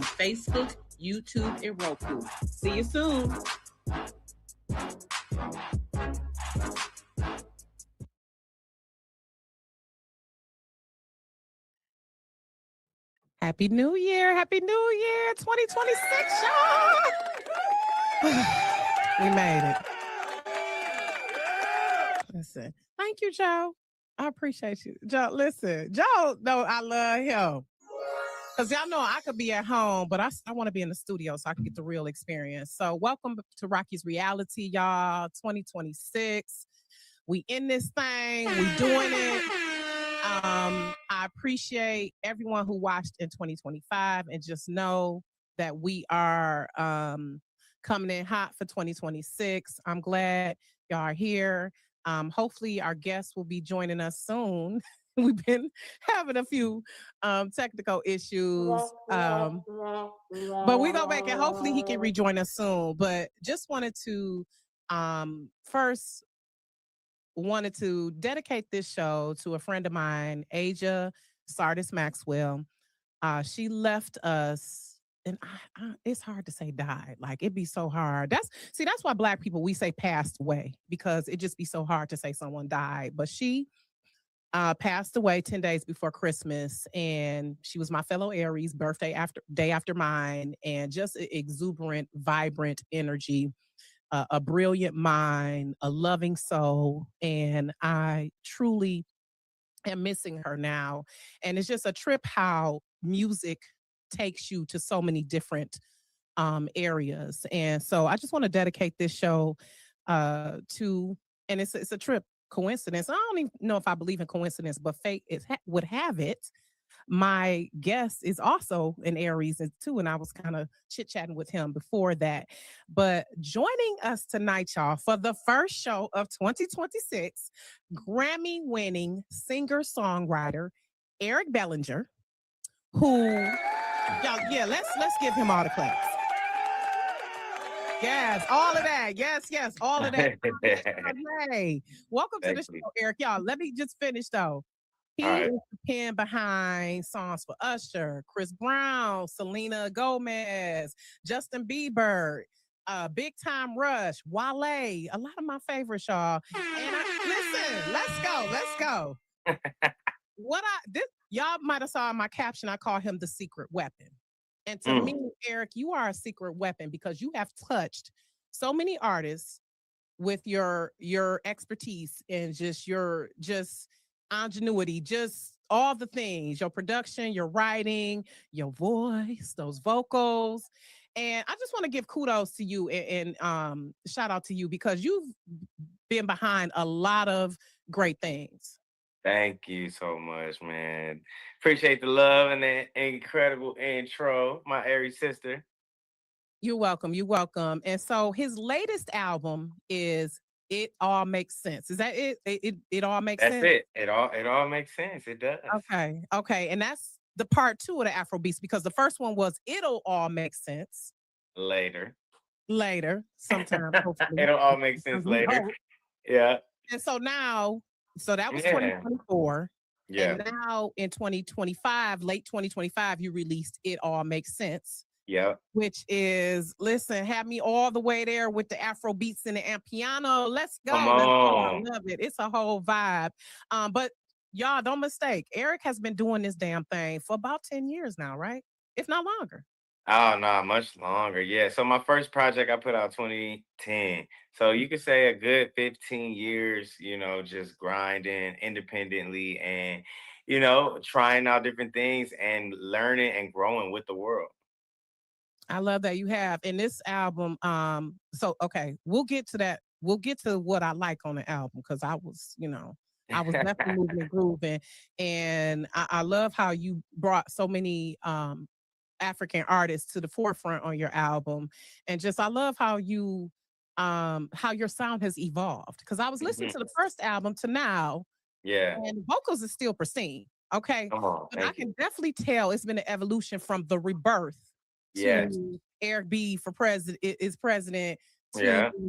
Facebook, YouTube, and Roku. See you soon. Happy New Year. Happy New Year 2026, y'all. We made it. Listen, thank you, Joe. I appreciate you. Joe, listen, Joe, no, I love him. Because y'all know I could be at home, but I want to be in the studio so I can get the real experience. So welcome to Rocky's Reality, y'all, 2026. We in this thing. We doing it. I appreciate everyone who watched in 2025 and just know that we are coming in hot for 2026. I'm glad y'all are here. Hopefully our guests will be joining us soon. We've been having a few technical issues. But we go back and hopefully he can rejoin us soon. But just wanted to first wanted to dedicate this show to a friend of mine, Aja Sardis Maxwell. She left us, and it's hard to say died. Like it'd be so hard. That's why Black people we say passed away because it just be so hard to say someone died. But she passed away 10 days before Christmas, and she was my fellow Aries, day after mine, and just exuberant, vibrant energy. A brilliant mind, a loving soul, and I truly am missing her now. And it's just a trip how music takes you to so many different areas. And so I just want to dedicate this show to, and it's a trip coincidence. I don't even know if I believe in coincidence, but fate would have it my guest is also an Aries too, and I was kind of chit chatting with him before that. But joining us tonight, y'all, for the first show of 2026, Grammy winning singer songwriter Eric Bellinger, who y'all, yeah, let's give him all the claps. Yes, all of that. Yes, all of that. Hey, welcome to the show, Eric. Y'all, let me just finish though. He is the pen behind songs for Usher, Chris Brown, Selena Gomez, Justin Bieber, Big Time Rush, Wale, a lot of my favorites, y'all. And listen, let's go. Y'all might have saw in my caption, I call him the secret weapon. And to me, Eric, you are a secret weapon because you have touched so many artists with your expertise and your ingenuity, just all the things, your production, your writing, your voice, those vocals. And I just want to give kudos to you and shout out to you because you've been behind a lot of great things. Thank you so much, man. Appreciate the love and the incredible intro, my Aries sister. You're welcome. You're welcome. And so his latest album is It All Makes Sense. Is that it? It all makes sense? That's it. It all makes sense. It does. Okay. And that's the part 2 of the Afro Beats because the first one was It'll All Make Sense. Later, sometime, hopefully. It'll all make sense later. Yeah. And so now, that was 2024. Yeah. And now in 2025, late 2025, you released It All Makes Sense. Yeah. Which is, listen, have me all the way there with the Afro beats and the piano. Let's go. Come on. I love it. It's a whole vibe. But y'all, don't mistake. Eric has been doing this damn thing for about 10 years now, right? If not longer. Oh, no, much longer. Yeah. So my first project I put out 2010. So you could say a good 15 years, just grinding independently and, trying out different things and learning and growing with the world. I love that you have. In this album, okay, we'll get to that. We'll get to what I like on the album because I was definitely moving and grooving. And I love how you brought so many African artists to the forefront on your album. And just I love how you how your sound has evolved. Because I was listening to the first album to now. Yeah. And vocals is still pristine. Okay. But I can definitely tell it's been an evolution from the rebirth to Eric B for president to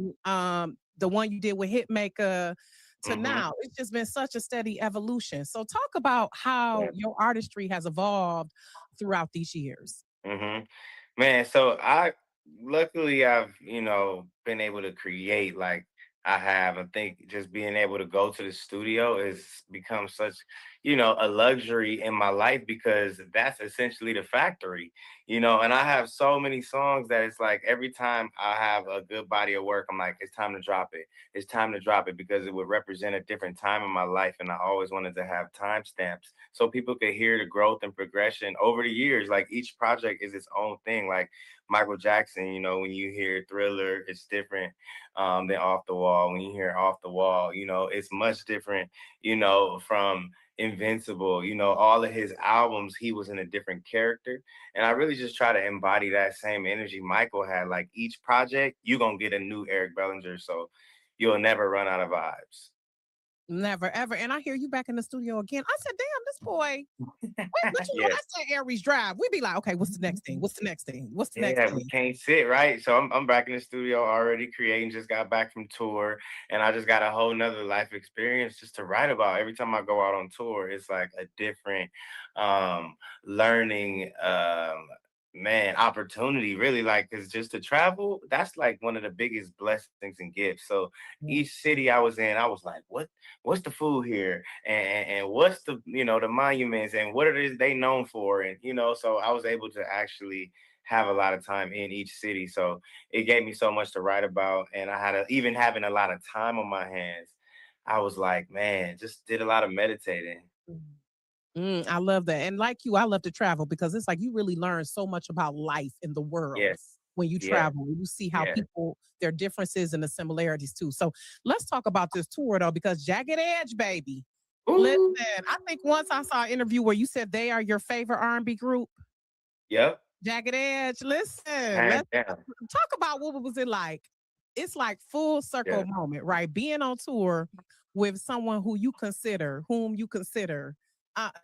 the one you did with Hitmaker to now. It's just been such a steady evolution. So talk about how your artistry has evolved throughout these years. Hmm. Man, so I luckily I've, been able to create like I have. I think just being able to go to the studio has become such, a luxury in my life because that's essentially the factory, and I have so many songs that it's like every time I have a good body of work, I'm like, it's time to drop it. It's time to drop it because it would represent a different time in my life. And I always wanted to have timestamps so people could hear the growth and progression over the years. Like each project is its own thing. Like Michael Jackson, when you hear Thriller, it's different than Off the Wall. When you hear Off the Wall, it's much different, from Invincible. All of his albums, he was in a different character. And I really just try to embody that same energy Michael had. Like each project, you're going to get a new Eric Bellinger. So you'll never run out of vibes. Never ever. And I hear you back in the studio again. I said, damn, this boy. But Yeah. that's that Aries drive. We be like, okay, what's the next thing? What's the next thing? What's the next Yeah, we thing? can't sit, right? So I'm back in the studio already creating, just got back from tour, and I just got a whole nother life experience just to write about. Every time I go out on tour, it's like a different um learning man opportunity, really, like because just to travel, that's like one of the biggest blessings and gifts. So Yeah. each city I was in, I was like, what's the food here? And what's the the monuments and what it is they known for? And so I was able to actually have a lot of time in each city. So it gave me so much to write about. And I had even having a lot of time on my hands, I was like, man, just did a lot of meditating. I love that. And like you, I love to travel because it's like you really learn so much about life in the world Yes. when you Yeah. travel. You see how Yeah. people, their differences and the similarities too. So let's talk about this tour though, because Jagged Edge, baby. Listen, Ooh. I think once I saw an interview where you said they are your favorite R&B group. Yep. Jagged Edge, listen, Hands let's down. talk about what was it like. It's like full circle Yeah. moment, right? Being on tour with someone whom you consider.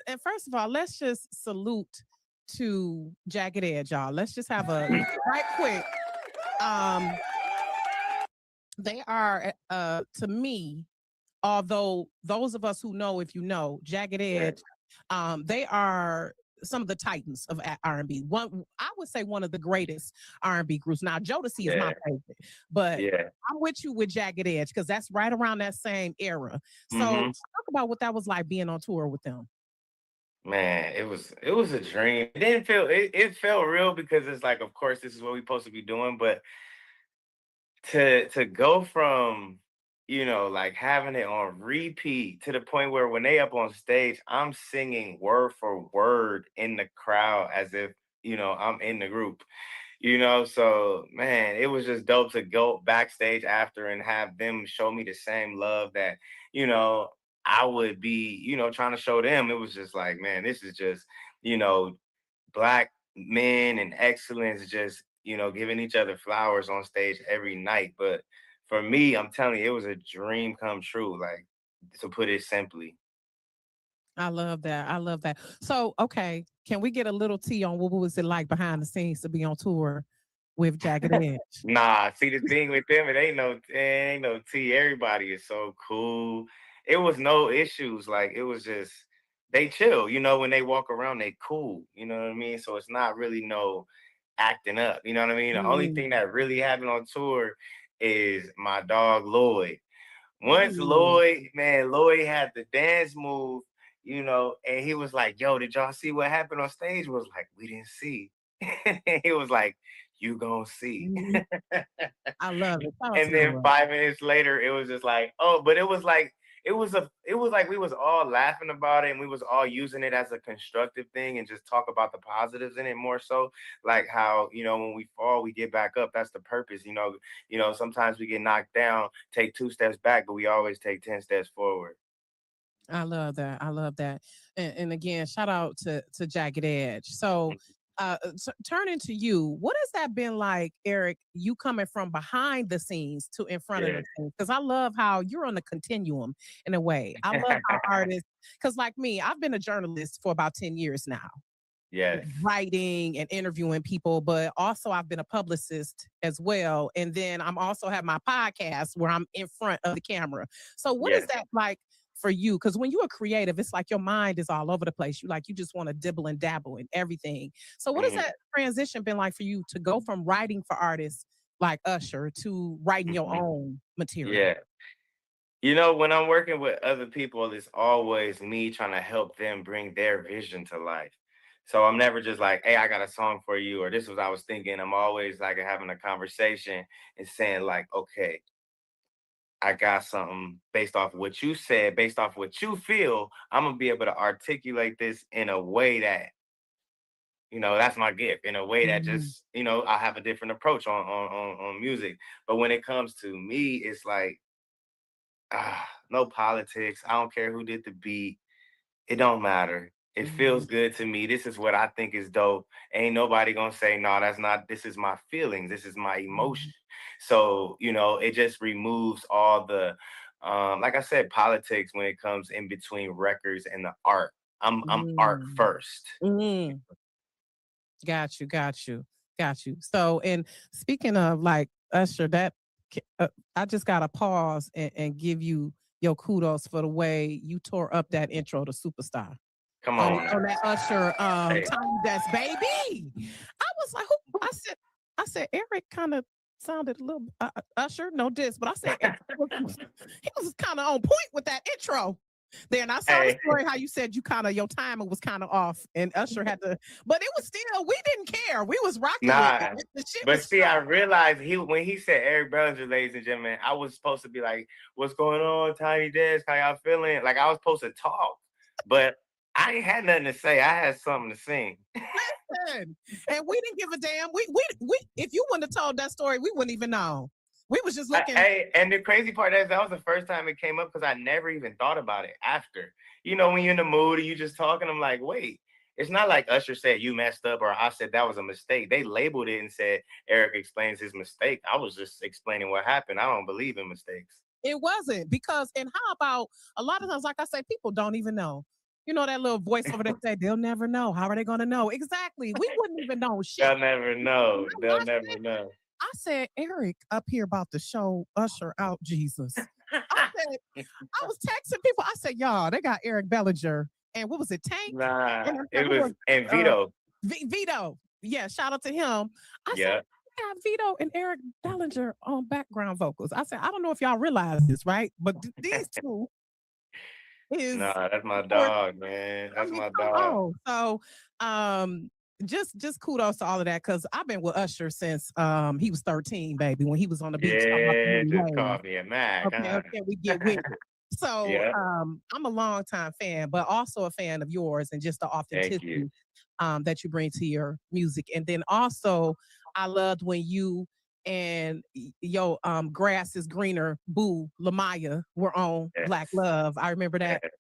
And first of all, let's just salute to Jagged Edge, y'all. Let's just have a right quick. Um, they are to me, although those of us who know, if you know, Jagged Yeah. Edge, they are some of the titans of R&B. One, I would say, one of the greatest R&B groups. Now, Jodeci is my Yeah. favorite, but Yeah. I'm with you with Jagged Edge because that's right around that same era. So, Hmm. talk about what that was like being on tour with them. Man, it was a dream. It didn't feel it felt real because it's like, of course, this is what we're supposed to be doing, but to go from like having it on repeat to the point where when they up on stage I'm singing word for word in the crowd as if I'm in the group, so man, it was just dope to go backstage after and have them show me the same love that you know I would be trying to show them. It was just like, man, this is just you know black men and excellence just giving each other flowers on stage every night. But for me, I'm telling you, it was a dream come true, like, to put it simply. I love that. I love that. So, okay, can we get a little tea on what was it like behind the scenes to be on tour with Jagged Edge? Nah, see, the thing with them, it ain't no tea. Everybody is so cool. It was no issues. Like, it was just they chill. When they walk around, they cool. You know what I mean? So it's not really no acting up. You know what I mean? The only Mm. thing that really happened on tour is my dog Lloyd. Once Ooh. Lloyd had the dance move, and he was like, "Yo, did y'all see what happened on stage?" Was like, "We didn't see." He was like, "You gonna see." Mhm. I love it. Shout out to And then Lloyd. 5 minutes later, it was just like, oh, but it was like we was all laughing about it, and we was all using it as a constructive thing, and just talk about the positives in it more so, like how when we fall, we get back up. That's the purpose. Sometimes we get knocked down, take 2 steps back, but we always take 10 steps forward. I love that. I love that. And again, shout out to Jagged Edge. So, turning to you, what has that been like, Eric? You coming from behind the scenes to in front of Yeah. the scenes? Because I love how you're on the continuum in a way. I love how artists, because like me, I've been a journalist for about 10 years now, Yes. writing and interviewing people, but also I've been a publicist as well. And then I'm also have my podcast where I'm in front of the camera. So what is Yes. that like? for you? Because when you're creative, it's like your mind is all over the place. You just want to dibble and dabble in everything. So what has Mhm, that transition been like for you to go from writing for artists like Usher to writing your mhm. own material? Yeah. You know, when I'm working with other people, it's always me trying to help them bring their vision to life. So I'm never just like, hey, I got a song for you, or this was I was thinking. I'm always like having a conversation and saying, like, okay, I got something based off what you said, based off what you feel. I'm gonna be able to articulate this in a way that, that's my gift, in a way that Mhm. just, I have a different approach on music. But when it comes to me, it's like, no politics. I don't care who did the beat. It don't matter. It Mhm. feels good to me. This is what I think is dope. Ain't nobody gonna say, no, that's not, this is my feelings. This is my emotion. Mhm. So, it just removes all the like I said, politics when it comes in between records and the art. I'm art Mm. first. Mm. Got you, got you, got you. So, and speaking of like Usher, I just got to pause and give you your kudos for the way you tore up that intro to Superstar Come on on now. that Usher Hey, Tiny Desk Baby. I was like, who? I said Eric kind of sounded a little Usher, no diss, but I said he was kind of on point with that intro. Then I saw the hey. story how you said your timing was kind of off, and Usher had to, but it was still we didn't care. We was rocking with it. Nah. The shit But was see, I fire. realized when he said Eric Bellinger, ladies and gentlemen, I was supposed to be like, "What's going on, Tiny Desk? How y'all feeling?" Like I was supposed to talk, but I ain't had nothing to say. I had something to sing. Listen, and we didn't give a damn. We if you wouldn't have told that story, we wouldn't even know. We was just looking. And the crazy part is that was the first time it came up because I never even thought about it after. When you're in the mood and you just talking, I'm like, wait, it's not like Usher said you messed up or I said that was a mistake. They labeled it and said Eric explains his mistake. I was just explaining what happened. I don't believe in mistakes. It wasn't because, and how about a lot of times, like I say, people don't even know. You know that little voice over there say they'll never know. How are they going to know? Exactly. We wouldn't even know shit. They'll never When know. I They'll watched never it, know. I said, Eric up here about to show Usher out Jesus. I said, I was texting people. I said, y'all, they got Eric Bellinger and what was it, Tank? Nah, And I said, it who was was and uh, Vito. Vito? Yeah, shout out to him. I said, Yeah. "We got Vito and Eric Bellinger on background vocals. I said, I don't know if y'all realize this, right? But these two is Nah, that's my for dog, man. I That's mean, my come dog. on. So just kudos to all of that because I've been with Usher since he was 13, baby, when he was on the beach talking about the Yeah, new just wave. call me a Mac, Okay, huh? okay, we get with it. So Yeah. I'm a longtime fan, but also a fan of yours and just the Thank you. authenticity that you bring to your music. And then also I loved when you and yo grass is greener boo Lamaya were on Black Yes. Love. I remember that Yes.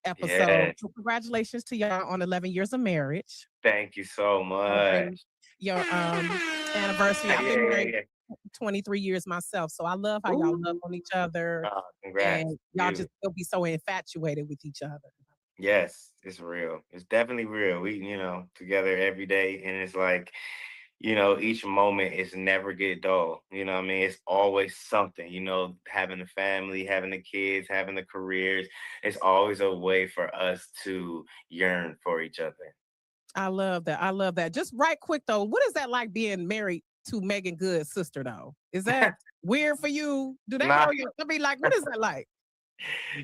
episode. Yes. So congratulations to y'all on 11 years of marriage. Thank you so Celebrating much. your anniversary. I've Yeah, been yeah, married yeah. 23 years myself. So I love how y'all love Ooh. on each other Oh, congrats. and y'all just You. still be so infatuated with each other. Yes, it's real. It's definitely real. We, together every day. And it's like, each moment is never get dull. You know what I mean? It's always something, having the family, having the kids, having the careers. It's always a way for us to yearn for each other. I love that. I love that. Just right quick though, what is that like being married to Megan Good's sister though? Is that weird for you? Do they Nah, know you? I mean, like, what is that like?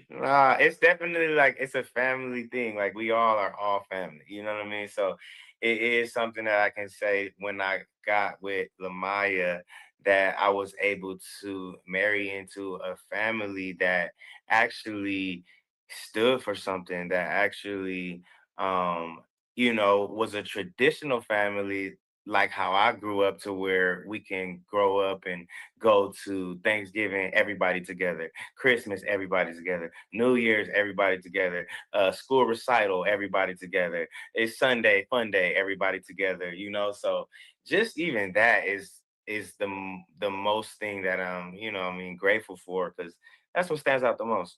nah, it's definitely like it's a family thing. Like we all are all family. You know what I mean? So it is something that I can say when I got with Lamaya that I was able to marry into a family that actually stood for something that actually um was a traditional family like how I grew up to where we can grow up and go to Thanksgiving everybody together, Christmas, everybody together. New Year's, everybody together. School recital, everybody together. It's Sunday, fun day, everybody together. So just even that is the most thing that I'm, grateful for because that's what stands out the most.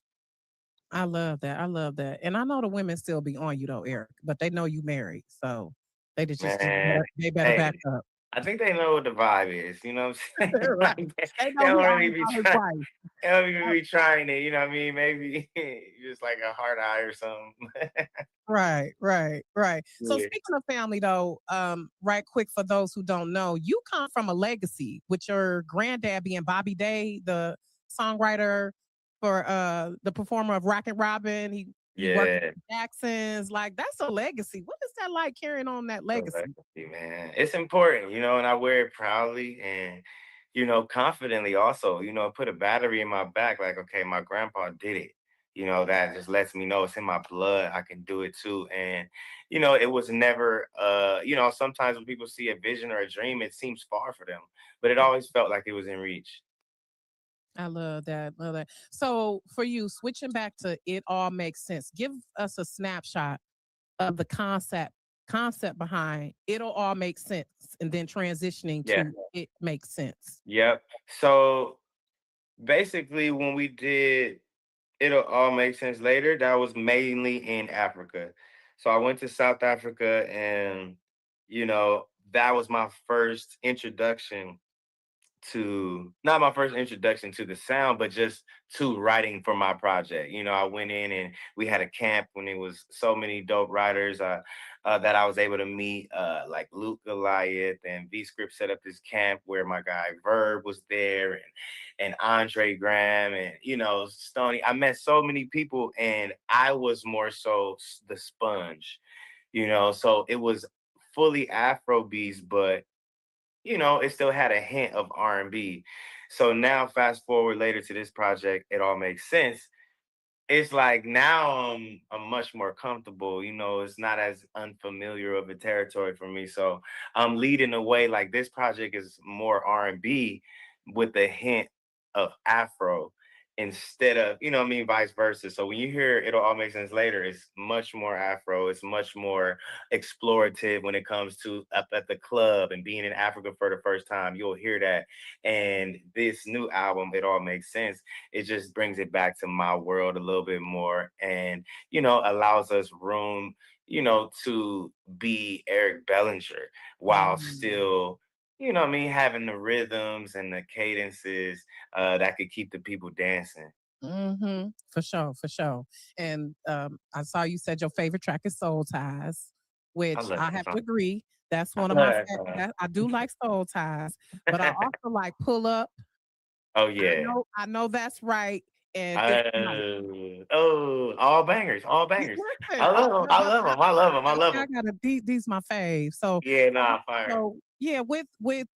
I love that. I love that. And I know the women still be on you though, Eric, but they know you married. So they just Man, they better hey, back up. I think they know what the vibe is. You know what I'm saying? Right. Like, They they know he don't all really be about his trying. wife. They don't even be trying it. You know what I mean? Maybe just like a hard eye or something. Right, right, right. So Yeah. speaking of family though, right quick for those who don't know, you come from a legacy with your granddad being Bobby Day, the songwriter for the performer of Rockin' Robin. He worked with Yeah. the Jacksons. Like that's a legacy. What is that like carrying on that So legacy? legacy, man. It's important, and I wear it proudly and, confidently also, put a battery in my back, like, okay, my grandpa did it. That just lets me know it's in my blood. I can do it too. And, it was never sometimes when people see a vision or a dream, it seems far for them, but it always felt like it was in reach. I love that. Love that. So for you, switching back to it all makes sense. Give us a snapshot of the concept behind it'll all make sense and then transitioning Yeah. to it makes sense. Yep. So basically when we did It'll All Make Sense Later, that was mainly in Africa. So I went to South Africa and, that was my first introduction to not my first introduction to the sound, but just to writing for my project. I went in and we had a camp when it was so many dope writers that I was able to meet, like Luke Goliath and V Script set up this camp where my guy Verb was there and Andre Graham and Stony. I met so many people and I was more so the sponge, so it was fully Afro beats, but it still had a hint of R&B. So now fast forward later to this project, it all makes sense. It's like now I'm much more comfortable. It's not as unfamiliar of a territory for me. So I'm leading the way. Like this project is more R&B with a hint of Afro instead of, what I mean, vice versa. So when you hear It'll All Make Sense Later, it's much more Afro. It's much more explorative when it comes to up at the club and being in Africa for the first time. You'll hear that. And this new album, It All Makes Sense, it just brings it back to my world a little bit more and, allows us room, to be Eric Bellinger while Mm. still, what I mean, having the rhythms and the cadences that could keep the people dancing. For sure, for sure. And I saw you said your favorite track is Soul Ties, I which love I that have song. to agree. That's I one of love my that song. that I do like Soul Ties, but I also like Pull Up. Oh I yeah. know, I know that's right. And it's nice. All bangers, all Yeah, bangers. I listen, love them. I love them. I love them. I love I them. gotta these my fave. So Yeah, so nah, fire. so yeah, with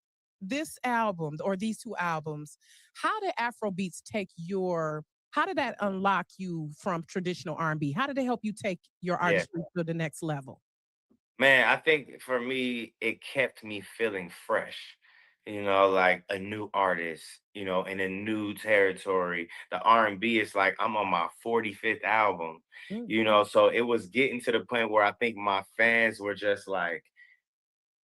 this album or these two albums, how did Afro beats take your how did that unlock you from traditional R&B? How did it help you take your Yeah. artistry to the next level? Man, I think for me, it kept me feeling fresh, like a new artist, in a new territory. The R&B is like I'm on my 45th album, Mm, so it was getting to the point where I think my fans were just like,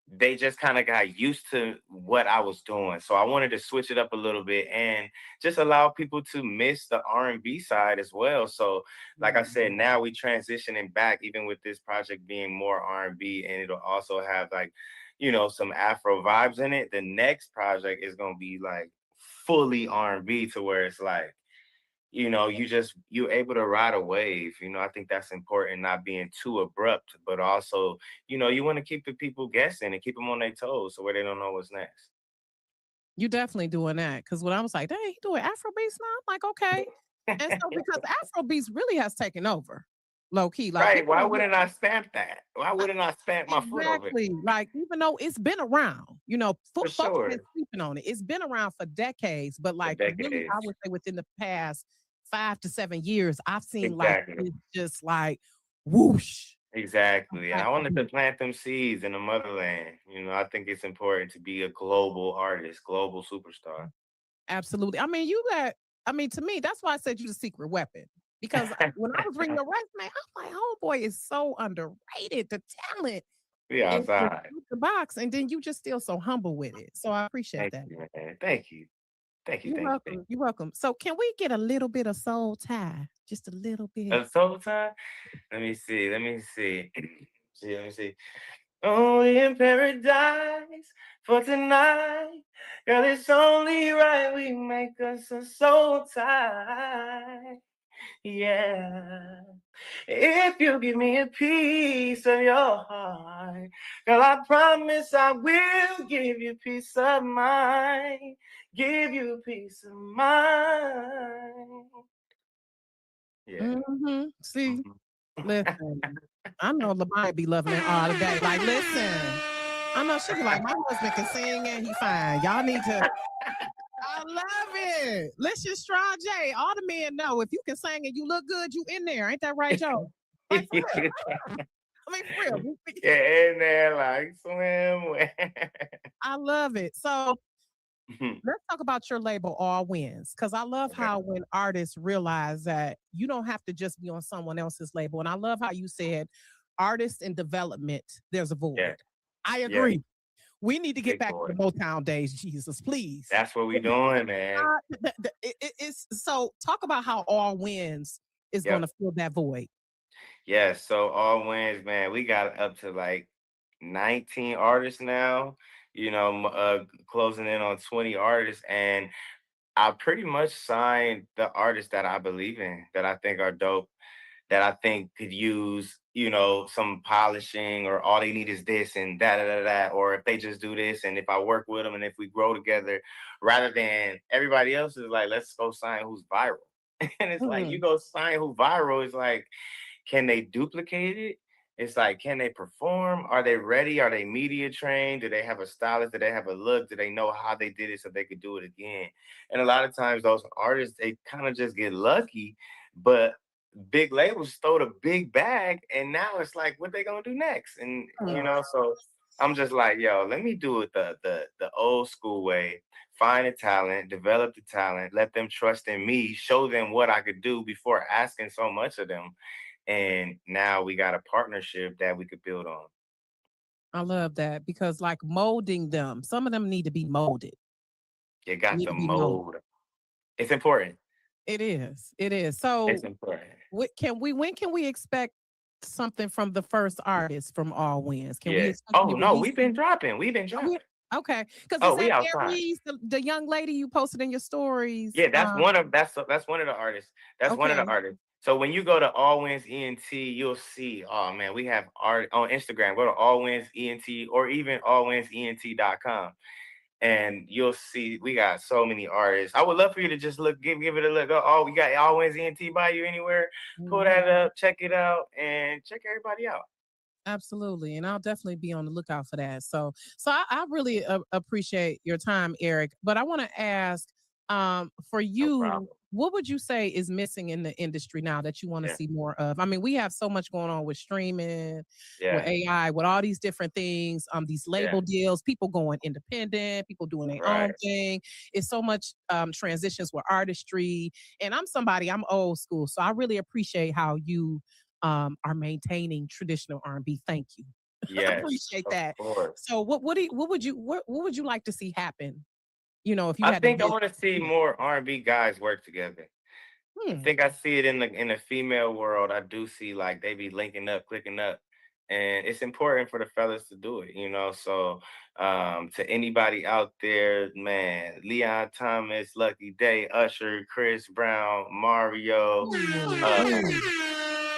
they just kind of got used to what I was doing. So I wanted to switch it up a little bit and just allow people to miss the R&B side as well. So like I said, mm, now we transitioning back even with this project being more R&B and it'll also have like, some Afro vibes in it. The next project is going to be like fully R&B to where it's like you're able to ride a wave. I think that's important, not being too abrupt, but also, you want to keep the people guessing and keep them on their toes so where they don't know what's next. you definitely doing that. Cause when I was like, dang, he doing Afro beats now? I'm like, okay. And so because Afro beats really has taken over low key, like Right. people Why don't wouldn't I stamp that? Why wouldn't I stamp my foot over it? exactly. Like, even though it's been around, For folks been sure. sleeping on it. It's been around for decades, but For like really, I decades. would say within the past 5 to 7 years, I've seen like Exactly. it's just like whoosh. Exactly. And I Afro wanted to beat. plant them seeds in the motherland. I think it's important to be a global artist, global superstar. Absolutely. I mean, you got. I mean, to me, that's why I said you the secret weapon. Because when I was reading your resume, I'm like, homeboy is so underrated. The talent We is outside. out the box, and then you just still so humble with it. So I appreciate Thank that. you, man. Thank you. Thank you. You're Thank you. Thank welcome. You're welcome. So can we get a little bit of soul tie? Just a little you. bit. Soul time? Let me see. Let me see. See, let me see. Only in paradise for tonight. Girl, it's only right we make us a soul tie. Yeah. If you give me a piece of your heart, girl, I promise I will give you peace of mind. Give you peace of mind. Yeah. See, Mhm. listen, I know Lamont be loving it all day. Like, listen, I know she be like, my husband can sing and he fine. Y'all need to. I love it. Let's just try Jay. All the men know if you can sing and you look good, you in there. Ain't that right, Joe? Like for real. I mean, for real. Get in there like swim. I love it. So let's talk about your label, All Wins, because I love Okay. how when artists realize that you don't have to just be on someone else's label. And I love how you said artists in development, there's a Yeah. void. I Yeah. agree. We need to get Big back to boy. the Motown days, Jesus, please. That's what we doing, man. It's so talk about how All Wins is going Yep. to fill that void. Yeah. So all wins, man. We got up to like 19 artists now. Closing in on 20 artists, and I pretty much signed the artists that I believe in, that I think are dope, that I think could use, some polishing, or all they need is this and da da da da, or if they just do this, and if I work with them and if we grow together, rather than everybody else is like, let's go sign who's viral. And it's like, you Mm, go sign who viral, is like, can they duplicate it? It's like, can they perform? Are they ready? Are they media trained? Do they have a stylist? Do they have a look? Do they know how they did it so they could do it again? And a lot of times those artists, they kind of just get lucky, but big labels throw the big bag, and now it's like, what they gonna do next? And mm. so I'm just like, yo, let me do it the old school way. Find the talent, develop the talent, let them trust in me, show them what I could do before asking so much of them. And now we got a partnership that we could build on. I love that because, like, molding them, some of them need to be molded. You got Need the to be molded. mold. It's important. It is. It is. It's So, important. when can we expect something from the first artist from All Wins? Can we Yeah. expect to be Oh no, released? we've been dropping. We've been Are we dropping. okay? Because is Oh, we that outside. Aries, the young lady you posted in your stories? Yeah, that's one of the artists. That's one of the Okay. artists. So when you go to All Wins ENT, you'll see, oh man, we have art on Instagram. Go to All Wins ENT, or even allwinsent.com. And you'll see we got so many artists. I would love for you to just give it a look. Oh, we got All Wins ENT by you anywhere. Pull Mhm. that up, check it out, and check everybody out. Absolutely, and I'll definitely be on the lookout for that. So I really appreciate your time, Eric. But I want to ask, for No you, problem. what would you say is missing in the industry now that you want to Yeah, see more of? I mean, we have so much going on with streaming, with yeah, AI, with all these different things. These yeah. label deals, people going independent, people doing their own Right. thing. It's so much transitions with artistry, and I'm old school, so I really appreciate how you are maintaining traditional R&B. Thank you. Yes, Appreciate of that. course. So what would you like to see happen? If you I had to think I vision. want to see more R&B guys work together. I Hmm. think I see it in the female world. I do see like they be linking up, clicking up, and it's important for the fellas to do it. So to anybody out there, man, Leon Thomas, Lucky Day, Usher, Chris Brown, Mario, Ooh, uh, ooh,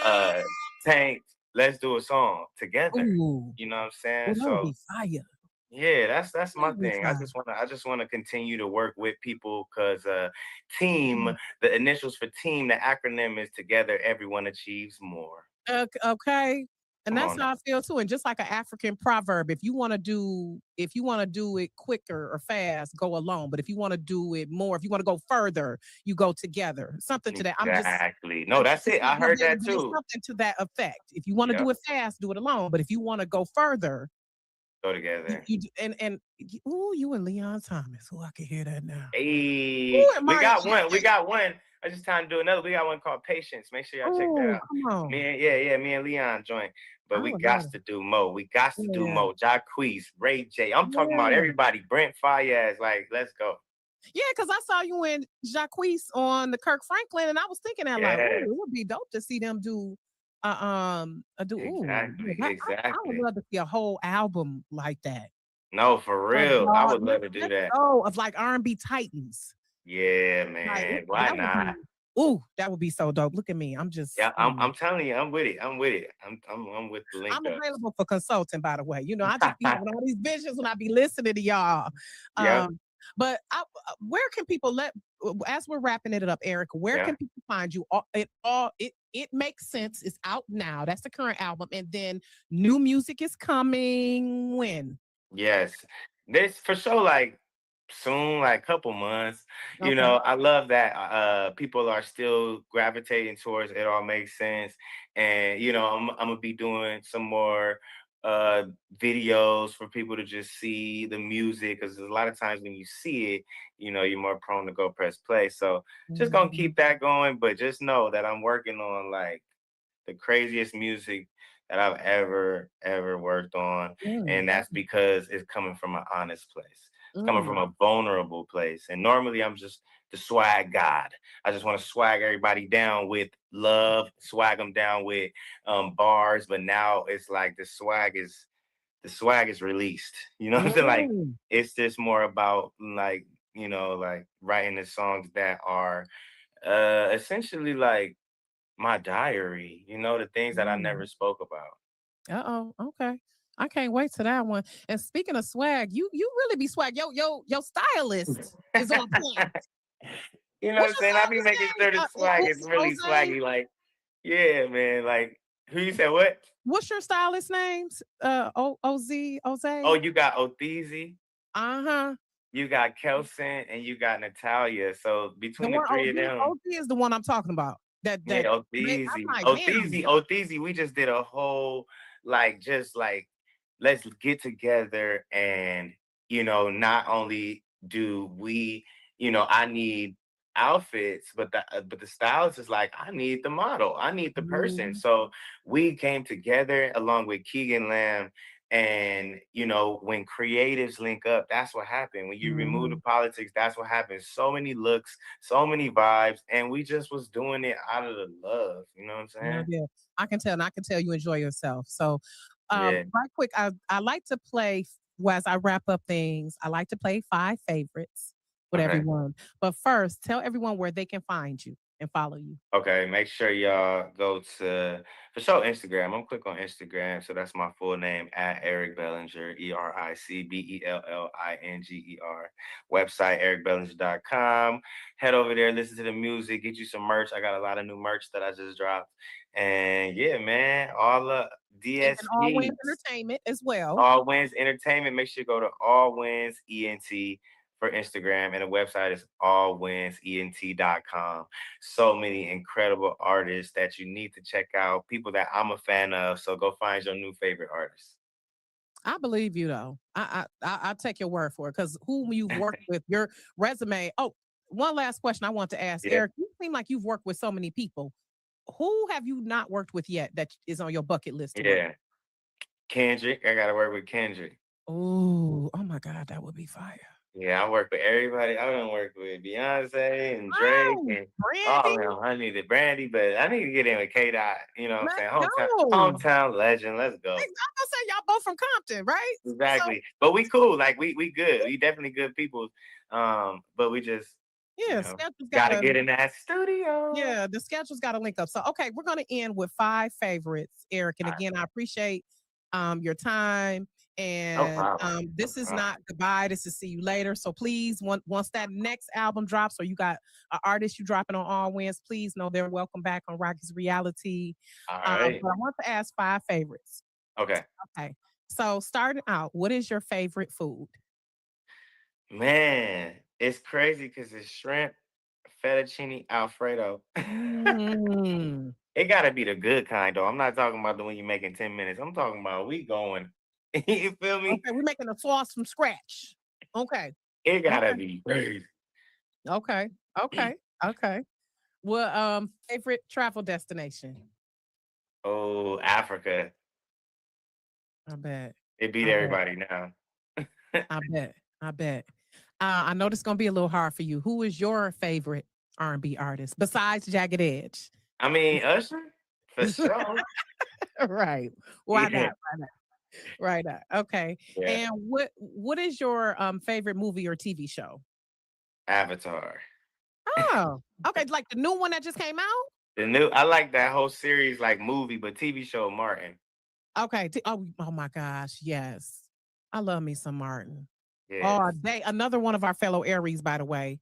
uh, Tank, let's do a song together. ooh. You know what I'm Ooh, saying? that would So be fire. yeah, that's That my would be thing. I fire. just wanna continue to work with people, because team, Mm. the initials for team, the acronym is together everyone achieves more. Okay. And Come that's on how I now. feel too. And just like an African proverb, if you want to do it quicker or fast, go alone. But if you want to do it more, if you want to go further, you go together. Something to that. Exactly. No, that's It's it. not I heard verbatim, that but it's too. something to that effect. If you want to do Yep. it fast, do it alone. But if you want to go further, Go together. ooh, you and Leon Thomas. Oh, I can hear that now. Hey, Ooh, and we Mario. got one. We got one. I just time to do another. We got one called Patience. Make sure y'all check that Oh, out. come on. Me and Leon joint. But I we would got love that. to do more. We got to do Yeah. more. Jacquees, Ray J. I'm talking about Yeah. everybody. Brent Fayez. Like, let's go. Yeah, because I saw you and Jacquees on the Kirk Franklin, and I was thinking that like, Yeah. oh, it would be dope to see them do. Yeah, Exactly, I would exactly. love to see a whole album like that. No, for real. I Y'all, would love to do let's that. go of like R&B titans. Yeah, Like man. Why that would not? be, ooh, that would be so dope. Look at me, I'm just, Yeah, I'm telling you, I'm with it. I'm with it. I'm with the link I'm ups. available for consulting, by the way. I just be having all these visions when I be listening to y'all. Yep, Um, but where can people as we're wrapping it up, Eric? Where yeah. can people find you? It makes sense. It's out now. That's the current album, and then new music is coming when? Yes. This for sure, like soon, like couple months. Okay. I love that people are still gravitating towards it all makes sense. And I'm gonna be doing some more uh videos for people to just see the music because a lot of times when you see it, you're more prone to go press play. So just gonna Mhm. keep that going, but just know that I'm working on like the craziest music that I've ever worked on, Mm, and that's because it's coming from an honest place. It's coming from mm, a vulnerable place. And normally I'm just the swag god. I just want to swag everybody down with love, swag them down with bars. But now it's like the swag is released. You know what I'm saying? Like mm, it's just more about like like writing the songs that are essentially like my diary, the things that I mm. never spoke about. Uh-oh, okay. I can't wait to that one. And speaking of swag, you really be swag. Yo, stylist is on point. You know what What's I'm your saying? I be stylist making name? sure the swag is really Jose? swaggy. Like, yeah, man. Like, who you said what? What's your stylist names? Oh, Jose? you got Otheezy, Uh-huh. you got Kelson, and you got Natalia. So The between the one three of them, OZ is the one I'm talking about. That yeah, I'm Otheezy, like, Otheezy, damn. Otheezy. We just did a whole like, just like, let's get together and not only do we, I need outfits, but the stylist is like, I need the model, I need the person. Mhm. So we came together along with Keegan Lamb. And when creatives link up, that's what happened. When you remove the Mhm. politics, that's what happens. So many looks, so many vibes, and we just was doing it out of the love. You know what I'm Yeah, saying? yeah. I can tell, and I can tell you enjoy yourself. So, Yeah. right quick, I like to play as I wrap up things. I like to play five favorites with Okay. everyone. But first, tell everyone where they can find you and follow you. Okay. Make sure y'all go to for sure Instagram. I'm quick on Instagram, so that's my full name at Eric Bellinger, EricBellinger. Website ericbellinger.com. Head over there, listen to the music, get you some merch. I got a lot of new merch that I just dropped, and yeah, man, all the And then All Wins DSPs. Entertainment as well. All Wins Entertainment. Make sure you go to All Wins ENT for Instagram, and the website is allwinsent.com. So many incredible artists that you need to check out, people that I'm a fan of. So go find your new favorite artist. I believe you though. I take your word for it because whom you've worked with, your resume. Oh, one last question I want to ask Yeah, Eric. You seem like you've worked with so many people. Who have you not worked with yet that is on your bucket list to work? yeah. Kendrick, I gotta work with Kendrick. Oh my God, that would be fire. Yeah, I work with everybody. I don't work with Beyonce and Drake Oh, and oh Brandy, man, I need the Brandy, but I need to get in with K Dot. You know what I'm let's saying? go. Hometown legend. Let's Hey, go. I'm gonna say y'all both from Compton, right? So Exactly. But we cool. Like we good. We definitely good people. But we just, you yeah, know, schedule's gotta gotta get in that studio. yeah, the schedule's gotta link up. So okay, we're gonna end with five favorites, Eric. And All right. again, I appreciate your time. No And problem. No this is problem. not goodbye. This is see you later. So please, once that next album drops, or you got an artist you dropping on All Wins, please know they're welcome back on Rocky's Reality. All right. But I want to ask five favorites. Okay. Okay. So starting out, what is your favorite food? Man, it's crazy because it's shrimp, fettuccine Alfredo. Mm. It gotta be the good kind though. I'm not talking about the one you make in 10 minutes. I'm talking about we going. You feel me? Okay, we're making a sauce from scratch. Okay. It gotta Okay. be crazy. Okay. Okay. Okay. Well, favorite travel destination? Oh, Africa. I bet. It beat I bet. everybody now. I bet. I bet. I know this is gonna be a little hard for you. Who is your favorite R&B artist besides Jagged Edge? I mean, Usher. For sure. Right. Why Yeah. not? Why not? Why not? Okay. Yeah. And what is your favorite movie or TV show? Avatar. Oh, okay. Like the new one that just came out? I like that whole series, like movie, but TV show Martin. Okay. Oh my gosh. Yes. I love me some Martin. Oh, Yes. they another one of our fellow Aries, by the way.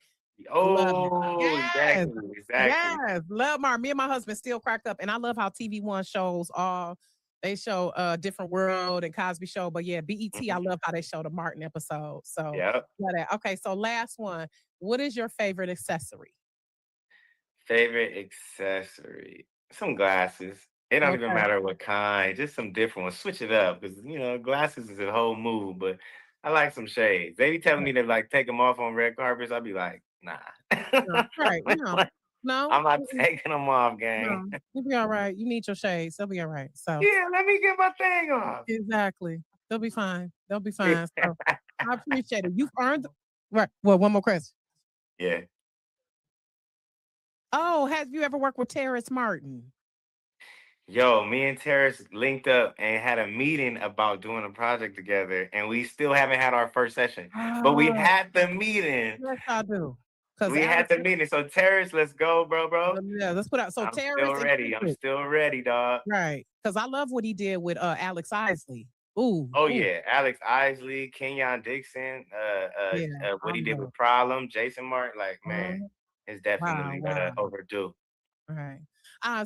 Love it. Oh, Yes. exactly, exactly. Yes. Love Martin. Me and my husband still cracked up. And I love how TV One shows all they show different world and Cosby show. But yeah, BET, I Mhm. love how they show the Martin episode. So Yep. love that. Okay, so last one. What is your favorite accessory? Favorite accessory? Some glasses. It don't even Okay. matter what kind, just some different ones. Switch it up because glasses is a whole move. But I like some shades. They be telling me to like take them off on red carpets. I'll be like, nah. No, right. No. No. I'm not Mm-mm, taking them off, gang. no. You'll be all right. You need your shades. They'll be all right. So Yeah, let me get my thing off. exactly. They'll be fine. They'll be fine. So I appreciate it. You've earned right. Well, one more question. Yeah. Oh, have you ever worked with Terrence Martin? Yo, me and Terrace linked up and had a meeting about doing a project together, and we still haven't had our first session. But we Oh, had the meeting. yes, I do. Because We had Alex, the meeting. So Terrace, let's go, bro. yeah, let's put out. So I'm still Terrence and ready. I'm Kendrick, still ready, dog. right? Because I love what he did with Alex Isley. Ooh, Oh ooh, yeah, Alex Isley, Kenyon Dixon, yeah, I what he did love. with Problem, Jason Martin. Like, man, Mhm. it's Wow, definitely wow. overdue. Right.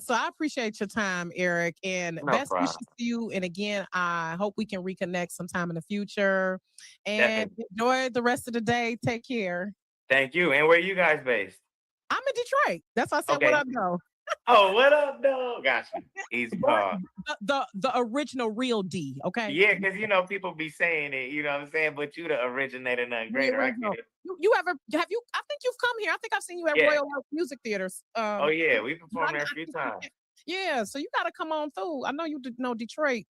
So I appreciate your time, Eric, and No best problem. wishes to you. And again, I hope we can reconnect sometime in the future. And Definitely. enjoy the rest of the day. Take care. Thank you. And where you guys based? I'm in Detroit. That's why I said what Okay. up, though. Oh, what up, dog? Got you. Easy But call. the original real D. Okay. Yeah, because people be saying it, you know what I'm saying? But you the originator, nothing The greater. I get original. it. You ever have you? I think you've come here. I think I've seen you at Yeah. Royal Oak Music Theaters. Oh yeah, You, we but performed there a few times. yeah. So you got to come on through. I know you know Detroit.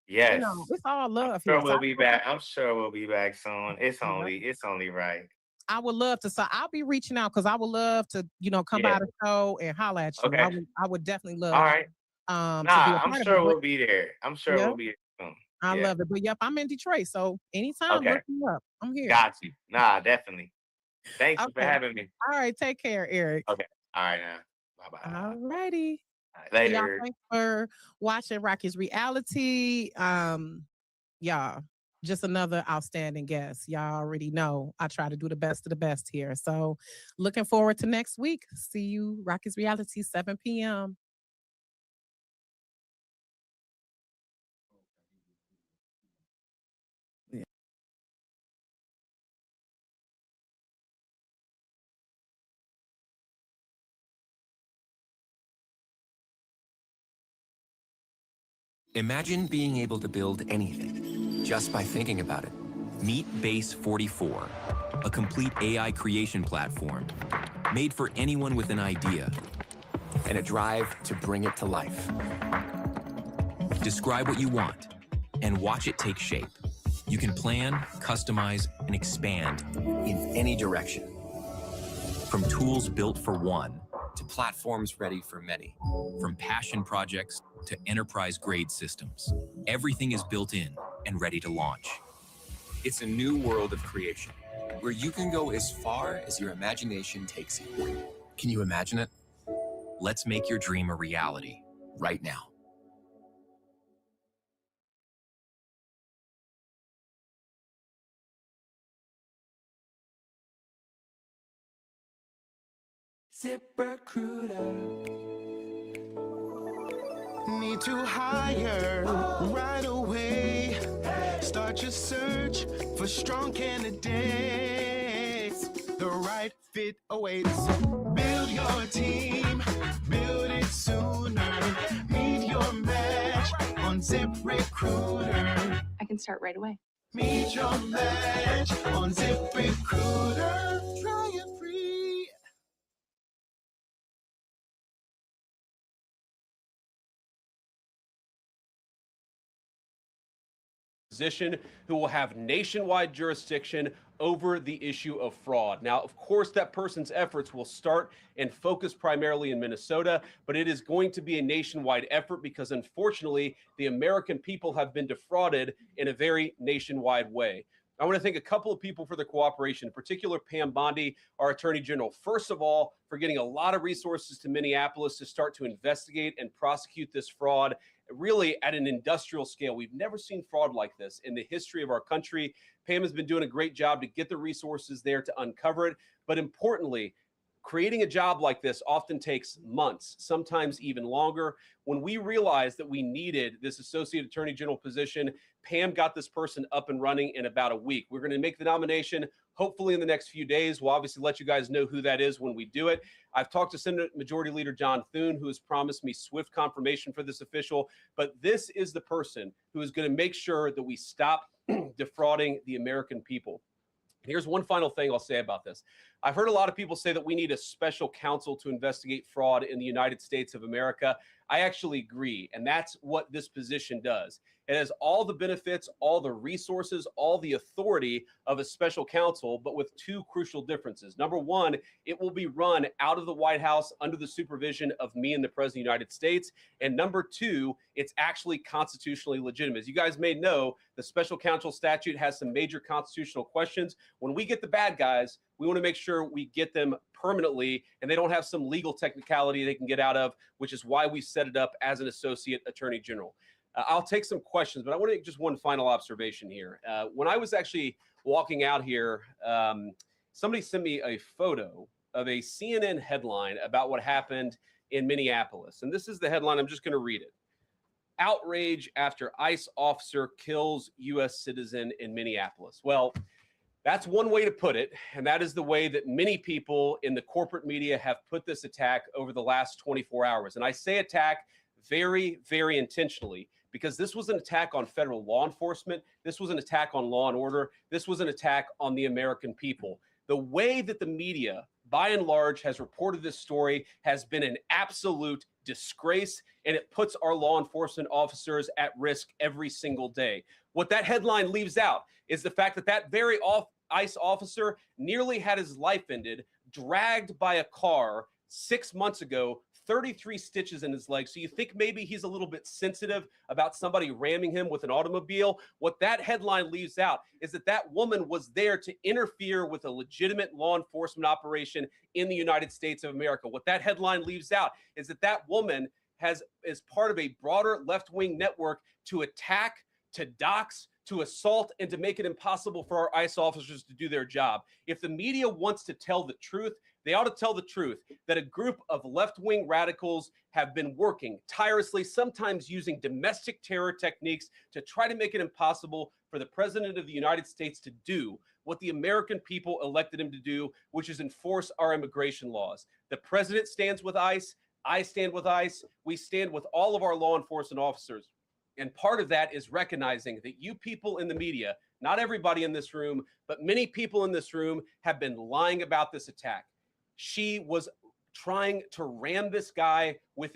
You Yes. know it's all I'm love here. sure So we'll be back. I'm sure we'll be back soon. It's only right. I would love to. So I'll be reaching out because I would love to, come Yeah. by the show and holler at you. Okay. I would definitely All love right. to be Nah, a I'm part of it. sure But we'll be there. I'm sure yeah, we'll be there soon. I Yeah. love it. But yep, I'm in Detroit. So anytime, Okay. look me up. I'm here. Got you. Nah, definitely. Thank you for Okay. having me. All right. Take care, Eric. Okay. All right now. Bye bye. All righty. So y'all, Later. thanks for watching Rocky's Reality. Y'all, just another outstanding guest. Y'all already know I try to do the best of the best here. So looking forward to next week. See you, Rocky's Reality, 7 p.m. Imagine being able to build anything just by thinking about it. Meet Base 44, a complete AI creation platform made for anyone with an idea and a drive to bring it to life. Describe what you want and watch it take shape. You can plan, customize, and expand in any direction. From tools built for one to platforms ready for many. From passion projects to enterprise-grade systems. Everything is built in and ready to launch. It's a new world of creation, where you can go as far as your imagination takes you. Can you imagine it? Let's make your dream a reality right now. ZipRecruiter. Need to hire right away. Start your search for strong candidates. The right fit awaits. Build your team, build it sooner. Meet your match on ZipRecruiter. I can start right away. Meet your match on ZipRecruiter. Try it free. position who will have nationwide jurisdiction over the issue of fraud. Now, of course, that person's efforts will start and focus primarily in Minnesota, but it is going to be a nationwide effort because, unfortunately, the American people have been defrauded in a very nationwide way. I want to thank a couple of people for their cooperation, in particular Pam Bondi, our Attorney General, first of all, for getting a lot of resources to Minneapolis to start to investigate and prosecute this fraud really at an industrial scale. We've never seen fraud like this in the history of our country. Pam has been doing a great job to get the resources there to uncover it. But importantly, creating a job like this often takes months, sometimes even longer. When we realized that we needed this Associate Attorney General position, Pam got this person up and running in about a week. We're going to make the nomination hopefully in the next few days. We'll obviously let you guys know who that is when we do it. I've talked to Senate Majority Leader John Thune, who has promised me swift confirmation for this official. But this is the person who is going to make sure that we stop defrauding the American people. Here's one final thing I'll say about this. I've heard a lot of people say that we need a special counsel to investigate fraud in the United States of America. I actually agree, and that's what this position does. It has all the benefits, all the resources, all the authority of a special counsel, but with two crucial differences. Number one, it will be run out of the White House under the supervision of me and the President of the United States. And number two, it's actually constitutionally legitimate. As you guys may know, the special counsel statute has some major constitutional questions. When we get the bad guys, we want to make sure we get them permanently and they don't have some legal technicality they can get out of, which is why we set it up as an Associate Attorney General. I'll take some questions, but I want to make just one final observation here. When I was actually walking out here, somebody sent me a photo of a CNN headline about what happened in Minneapolis. And this is the headline. I'm just going to read it. Outrage after ICE officer kills U.S. citizen in Minneapolis. Well, that's one way to put it, and that is the way that many people in the corporate media have put this attack over the last 24 hours. And I say attack very, very intentionally because this was an attack on federal law enforcement. This was an attack on law and order. This was an attack on the American people. The way that the media, by and large, has reported this story has been an absolute disgrace, and it puts our law enforcement officers at risk every single day. What that headline leaves out is the fact that that very ICE officer nearly had his life ended, dragged by a car 6 months ago, 33 stitches in his leg. So you think maybe he's a little bit sensitive about somebody ramming him with an automobile. What that headline leaves out is that that woman was there to interfere with a legitimate law enforcement operation in the United States of America. What that headline leaves out is that that woman is part of a broader left-wing network to attack, to dox, to assault, and to make it impossible for our ICE officers to do their job. If the media wants to tell the truth, they ought to tell the truth that a group of left-wing radicals have been working tirelessly, sometimes using domestic terror techniques to try to make it impossible for the President of the United States to do what the American people elected him to do, which is enforce our immigration laws. The President stands with ICE. I stand with ICE. We stand with all of our law enforcement officers. And part of that is recognizing that you people in the media, not everybody in this room, but many people in this room have been lying about this attack. She was trying to ram this guy with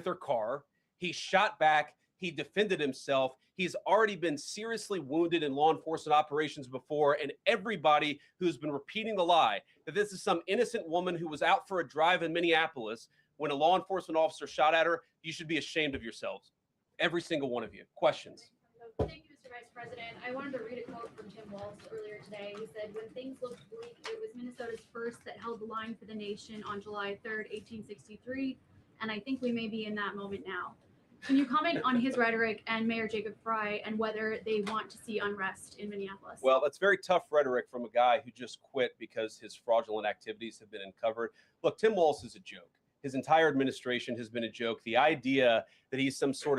her car. He shot back. He defended himself. He's already been seriously wounded in law enforcement operations before. And everybody who's been repeating the lie that this is some innocent woman who was out for a drive in Minneapolis when a law enforcement officer shot at her, you should be ashamed of yourselves. Every single one of you. Questions? Thank you, Mr. Vice President. I wanted to read a quote from Tim Walz earlier today. He said, when things looked bleak, it was Minnesota's first that held the line for the nation on July 3rd, 1863. And I think we may be in that moment now. Can you comment on his rhetoric and Mayor Jacob Frey and whether they want to see unrest in Minneapolis? Well, that's very tough rhetoric from a guy who just quit because his fraudulent activities have been uncovered. Look, Tim Walz is a joke. His entire administration has been a joke. The idea that he's some sort of